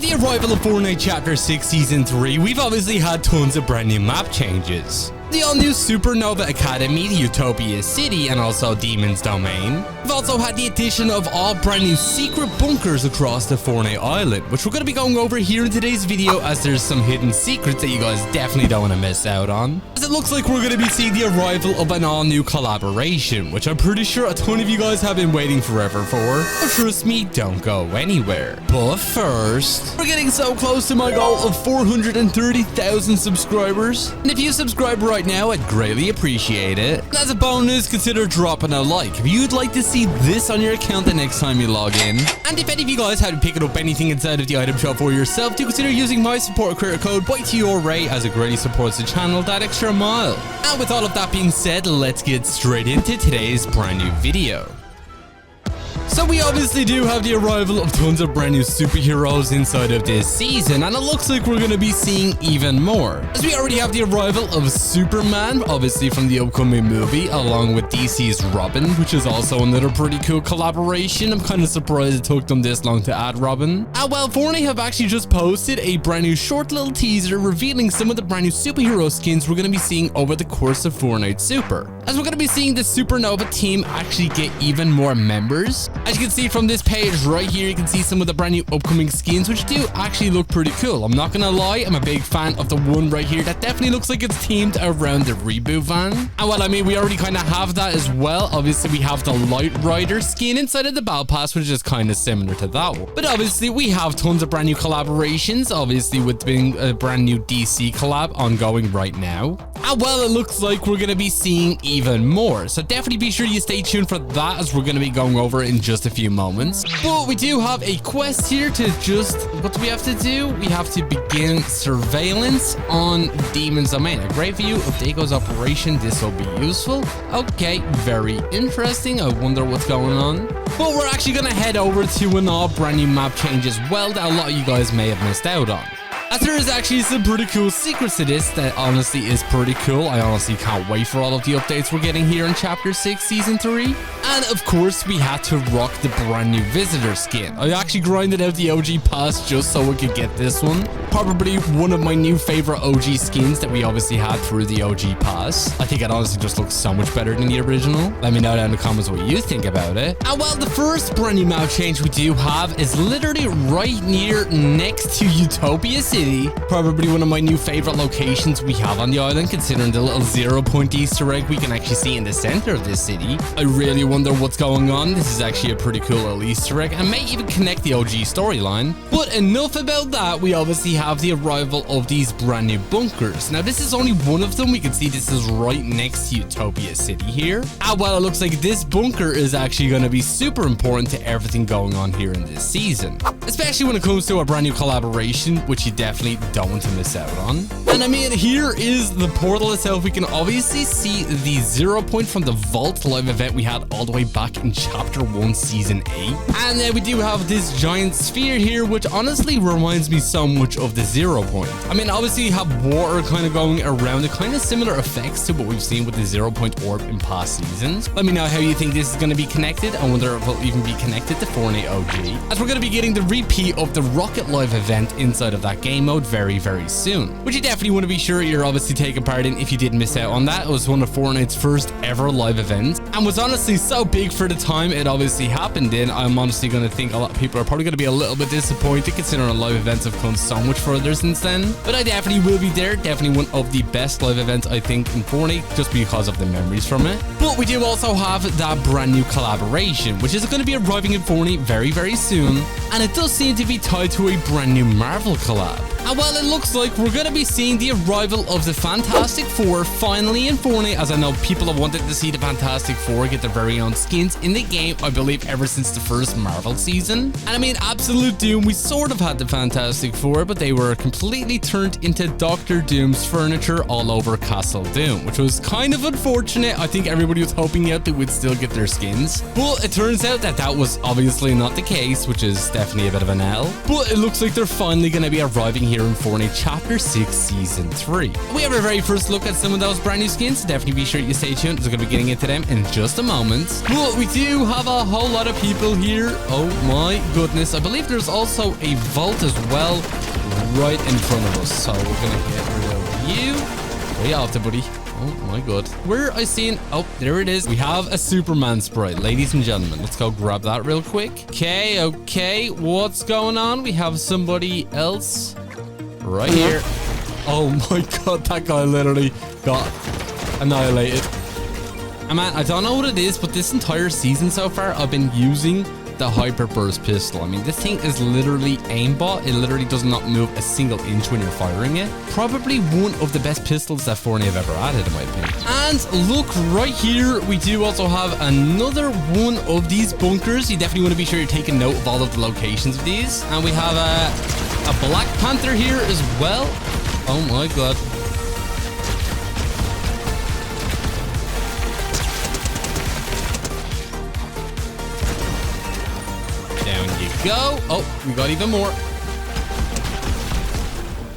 the arrival of Fortnite Chapter 6 Season 3, we've obviously had tons of brand new map changes. The all-new Supernova Academy, the Utopia City, and also Demon's Domain. We've also had the addition of all brand new secret bunkers across the Fortnite Island, which we're going to be going over here in today's video, as there's some hidden secrets that you guys definitely don't want to miss out on. As it looks like we're going to be seeing the arrival of an all-new collaboration, which I'm pretty sure a ton of you guys have been waiting forever for. But trust me, don't go anywhere. But first, we're getting so close to my goal of 430,000 subscribers. And if you subscribe right now, I'd greatly appreciate it. And as a bonus, consider dropping a like if you'd like to see this on your account the next time you log in. And if any of you guys have been picking up anything inside of the item shop for yourself, do consider using my support credit code YTORAY, as it greatly supports the channel that extra mile. And with all of that being said, let's get straight into today's brand new video. So we obviously do have the arrival of tons of brand new superheroes inside of this season, and it looks like we're going to be seeing even more, as we already have the arrival of Superman, obviously from the upcoming movie, along with DC's Robin, which is also another pretty cool collaboration. I'm kind of surprised it took them this long to add Robin. And well, Fortnite have actually just posted a brand new short little teaser revealing some of the brand new superhero skins we're going to be seeing over the course of Fortnite Super, as we're going to be seeing the Supernova team actually get even more members. As you can see from this page right here, you can see some of the brand new upcoming skins, which do actually look pretty cool. I'm not gonna lie, I'm a big fan of the one right here that definitely looks like it's themed around the reboot van. And well, I mean, we already kind of have that as well. Obviously, we have the Light Rider skin inside of the Battle Pass, which is kind of similar to that one. But obviously, we have tons of brand new collaborations, obviously with being a brand new DC collab ongoing right now. And well, it looks like we're gonna be seeing even more. So definitely be sure you stay tuned for that, as we're gonna be going over it in just a few moments. But we do have a quest here to what do we have to do? We have to begin surveillance on Demon's Domain. A great view of Dago's operation. This will be useful. Okay, very interesting. I wonder what's going on. But we're actually gonna head over to an all brand new map change as well that a lot of you guys may have missed out on, as there is actually some pretty cool secrets to this that honestly is pretty cool. I honestly can't wait for all of the updates we're getting here in Chapter 6 Season 3. And of course, we had to rock the brand new visitor skin. I actually grinded out the OG pass just so we could get this one. Probably one of my new favorite OG skins that we obviously had through the OG pass. I think it honestly just looks so much better than the original. Let me know down in the comments what you think about it. And well, the first brand new map change we do have is literally right next to Utopia City. Probably one of my new favorite locations we have on the island, considering the little 0-point Easter egg we can actually see in the center of this city. I really wonder what's going on. This is actually a pretty cool little Easter egg and may even connect the OG storyline. But enough about that. We obviously have the arrival of these brand new bunkers. Now, this is only one of them. We can see this is right next to Utopia City here. And well, it looks like this bunker is actually going to be super important to everything going on here in this season, especially when it comes to a brand new collaboration, which you definitely don't want to miss out on. And I mean, here is the portal itself. We can obviously see the 0-point from the Vault live event we had all the way back in Chapter 1 Season 8. And then we do have this giant sphere here, which honestly reminds me so much of the 0-point. I mean, obviously you have water kind of going around it, kind of similar effects to what we've seen with the 0-point orb in past seasons. Let me know how you think this is going to be connected. I wonder if it'll even be connected to Fortnite OG, as we're going to be getting the repeat of the Rocket live event inside of that game mode very soon, which you definitely want to be sure you're obviously taking part in if you did miss out on that. It was one of Fortnite's first ever live events and was honestly so big for the time it obviously happened in. I'm honestly going to think a lot of people are probably going to be a little bit disappointed, considering live events have come so much further since then. But I definitely will be there. Definitely one of the best live events I think in Fortnite, just because of the memories from it. But we do also have that brand new collaboration, which is going to be arriving in Fortnite very soon, and it does seem to be tied to a brand new Marvel collab. And well, it looks like we're going to be seeing the arrival of the Fantastic Four finally in Fortnite, as I know people have wanted to see the Fantastic Four get their very own skins in the game, I believe, ever since the first Marvel season. And I mean, Absolute Doom, we sort of had the Fantastic Four, but they were completely turned into Dr. Doom's furniture all over Castle Doom, which was kind of unfortunate. I think everybody was hoping out they would still get their skins, but it turns out that was obviously not the case, which is definitely a bit of an L. But it looks like they're finally going to be arriving here here in Fortnite Chapter 6 Season 3. We have our very first look at some of those brand new skins, so definitely be sure you stay tuned, as we're going to be getting into them in just a moment. But we do have a whole lot of people here. Oh my goodness. I believe there's also a vault as well right in front of us, so we're going to get rid of you. Way after, buddy. Oh my god. Where I seen... Oh, there it is. We have a Superman sprite, ladies and gentlemen. Let's go grab that real quick. Okay. What's going on? We have somebody else right here. Oh my god, that guy literally got annihilated. And man, I don't know what it is, but this entire season so far, I've been using the hyper burst pistol. I mean, this thing is literally aimbot. It literally does not move a single inch when you're firing it. Probably one of the best pistols that Fortnite have ever added, in my opinion. And look right here, we do also have another one of these bunkers. You definitely want to be sure you're taking note of all of the locations of these. And we have a Black Panther here as well. Oh my god. Go. Oh, we got even more.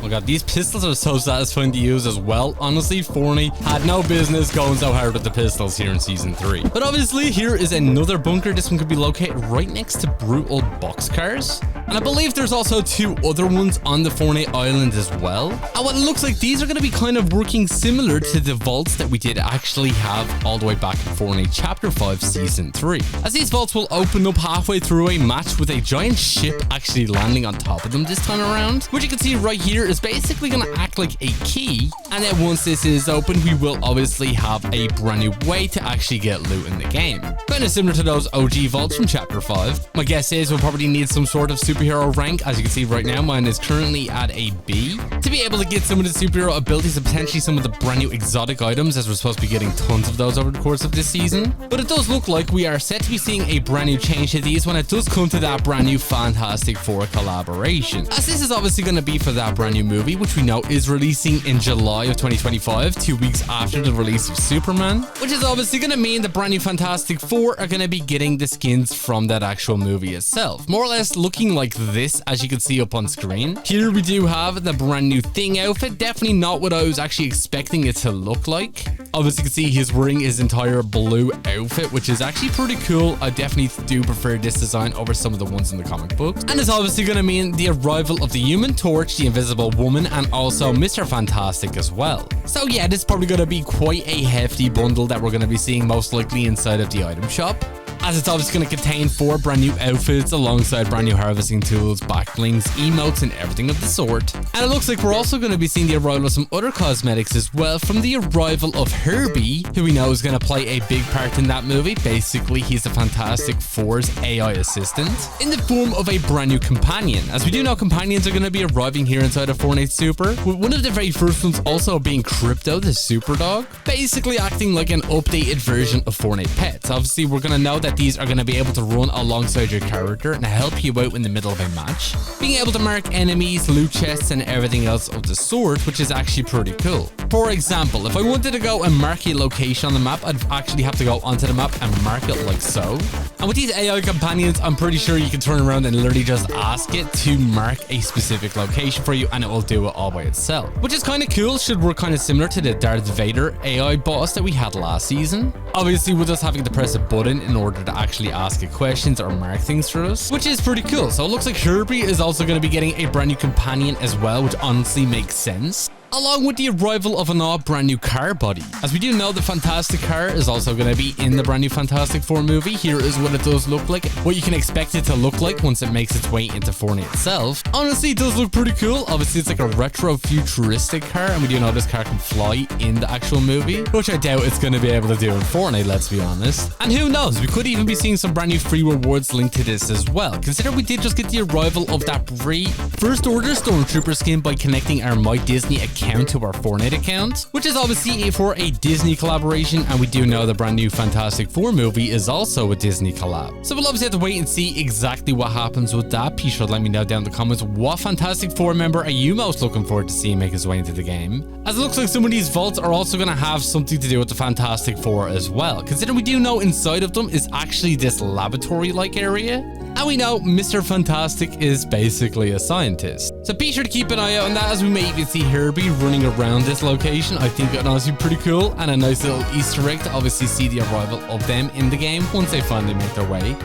Oh god, these pistols are so satisfying to use as well. Honestly, Fortnite had no business going so hard with the pistols here in Season 3. But obviously, here is another bunker. This one could be located right next to brutal boxcars. And I believe there's also two other ones on the Fortnite island as well. And what it looks like, these are going to be kind of working similar to the vaults that we did actually have all the way back in Fortnite Chapter 5 Season 3. As these vaults will open up halfway through a match with a giant ship actually landing on top of them this time around. Which you can see right here is basically going to act like a key. And then once this is open, we will obviously have a brand new way to actually get loot in the game. Kind of similar to those OG vaults from Chapter 5. My guess is we'll probably need some sort of superhero rank. As you can see right now, mine is currently at a B. To be able to get some of the superhero abilities and potentially some of the brand new exotic items, as we're supposed to be getting tons of those over the course of this season. But it does look like we are set to be seeing a brand new change to these when it does come to that brand new Fantastic Four collaboration. As this is obviously going to be for that brand new movie, which we know is releasing in July of 2025, 2 weeks after the release of Superman, which is obviously going to mean the brand new Fantastic Four are going to be getting the skins from that actual movie itself. More or less looking like this, as you can see up on screen. Here we do have the brand new Thing outfit. Definitely not what I was actually expecting it to look like. Obviously, you can see he's wearing his entire blue outfit, which is actually pretty cool. I definitely do prefer this design over some of the ones in the comic books. And it's obviously going to mean the arrival of the Human Torch, the Invisible Woman, and also Mr. Fantastic as well. So yeah, this is probably going to be quite a hefty bundle that we're going to be seeing most likely inside of the item shop, as it's obviously going to contain 4 brand new outfits alongside brand new harvesting tools, backblings, emotes, and everything of the sort. And it looks like we're also going to be seeing the arrival of some other cosmetics as well, from the arrival of Herbie, who we know is going to play a big part in that movie. Basically, he's the Fantastic Four's AI assistant, in the form of a brand new companion. As we do know, companions are going to be arriving here inside of Fortnite Super, with one of the very first ones also being Crypto, the super dog, basically acting like an updated version of Fortnite Pets. Obviously, we're going to know that these are going to be able to run alongside your character and help you out in the middle of a match, being able to mark enemies, loot chests, and everything else of the sort, which is actually pretty cool. For example, if I wanted to go and mark a location on the map, I'd actually have to go onto the map and mark it like so. And with these AI companions, I'm pretty sure you can turn around and literally just ask it to mark a specific location for you, and it will do it all by itself, which is kind of cool. Should work kind of similar to the Darth Vader AI boss that we had last season. Obviously, with us having to press a button in order to actually ask it questions or mark things for us, which is pretty cool. So it looks like Herbie is also going to be getting a brand new companion as well, which honestly makes sense, along with the arrival of an all brand new car body. As we do know, the Fantastic car is also going to be in the brand new Fantastic Four movie. Here is what it does look like, what you can expect it to look like once it makes its way into Fortnite itself. Honestly, it does look pretty cool. Obviously, it's like a retro futuristic car, and we do know this car can fly in the actual movie, which I doubt it's going to be able to do in Fortnite, let's be honest. And who knows, we could even be seeing some brand new free rewards linked to this as well. Consider we did just get the arrival of that free First Order Stormtrooper skin by connecting our My Disney account to our Fortnite account, which is obviously for a Disney collaboration, and we do know the brand new Fantastic Four movie is also a Disney collab. So we'll obviously have to wait and see exactly what happens with that. Be sure to let me know down in the comments what Fantastic Four member are you most looking forward to seeing make his way into the game, as it looks like some of these vaults are also going to have something to do with the Fantastic Four as well, considering we do know inside of them is actually this laboratory-like area. And we know Mr. Fantastic is basically a scientist. So be sure to keep an eye out on that, as we may even see Herbie running around this location. I think it's honestly pretty cool, and a nice little Easter egg to obviously see the arrival of them in the game once they finally make their way.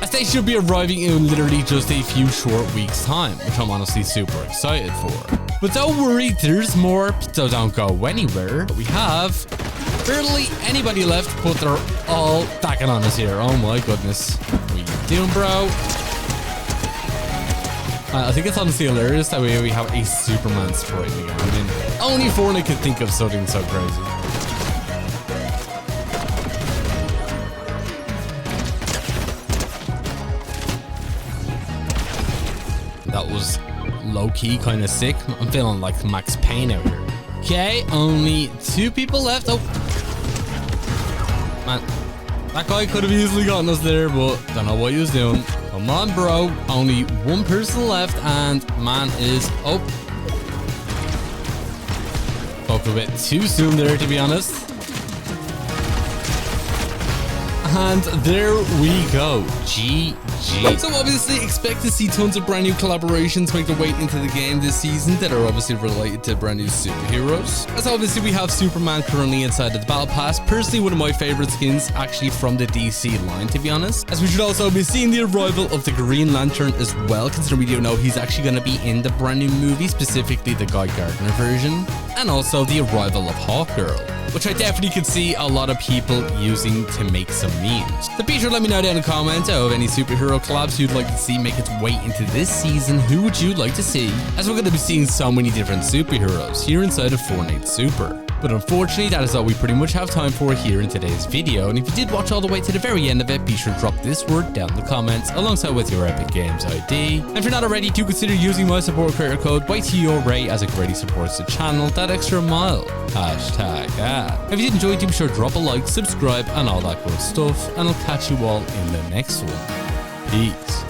As they should be arriving in literally just a few short weeks' time, which I'm honestly super excited for. But don't worry, there's more, so don't go anywhere. But we have barely anybody left, but they're all stacking on us here. Oh my goodness. What are you doing, bro? I think it's honestly hilarious that we have a Superman sprite again. I mean, only Fortnite could think of something so crazy. That was low-key kind of sick. I'm feeling like Max Payne out here. Okay, only 2 people left. Oh, man, that guy could have easily gotten us there, but don't know what he was doing. Come on, bro. Only 1 person left, and man is... Oh, spoke a bit too soon there, to be honest. And there we go. GG. So obviously expect to see tons of brand new collaborations make their way into the game this season that are obviously related to brand new superheroes. As obviously we have Superman currently inside of the Battle Pass. Personally, one of my favorite skins actually from the DC line, to be honest. As we should also be seeing the arrival of the Green Lantern as well, considering we do know he's actually going to be in the brand new movie, specifically the Guy Gardner version. And also the arrival of Hawkgirl, which I definitely could see a lot of people using to make some memes. So be sure to let me know down in the comments of any superhero collabs you'd like to see make its way into this season. Who would you like to see? As we're going to be seeing so many different superheroes here inside of Fortnite Super. But unfortunately, that is all we pretty much have time for here in today's video. And if you did watch all the way to the very end of it, be sure to drop this word down in the comments alongside with your Epic Games ID. And if you're not already, do consider using my support creator code YTORAY as it greatly supports the channel that extra mile. Hashtag that. If you did enjoy, do be sure to drop a like, subscribe, and all that good stuff. And I'll catch you all in the next one. Peace.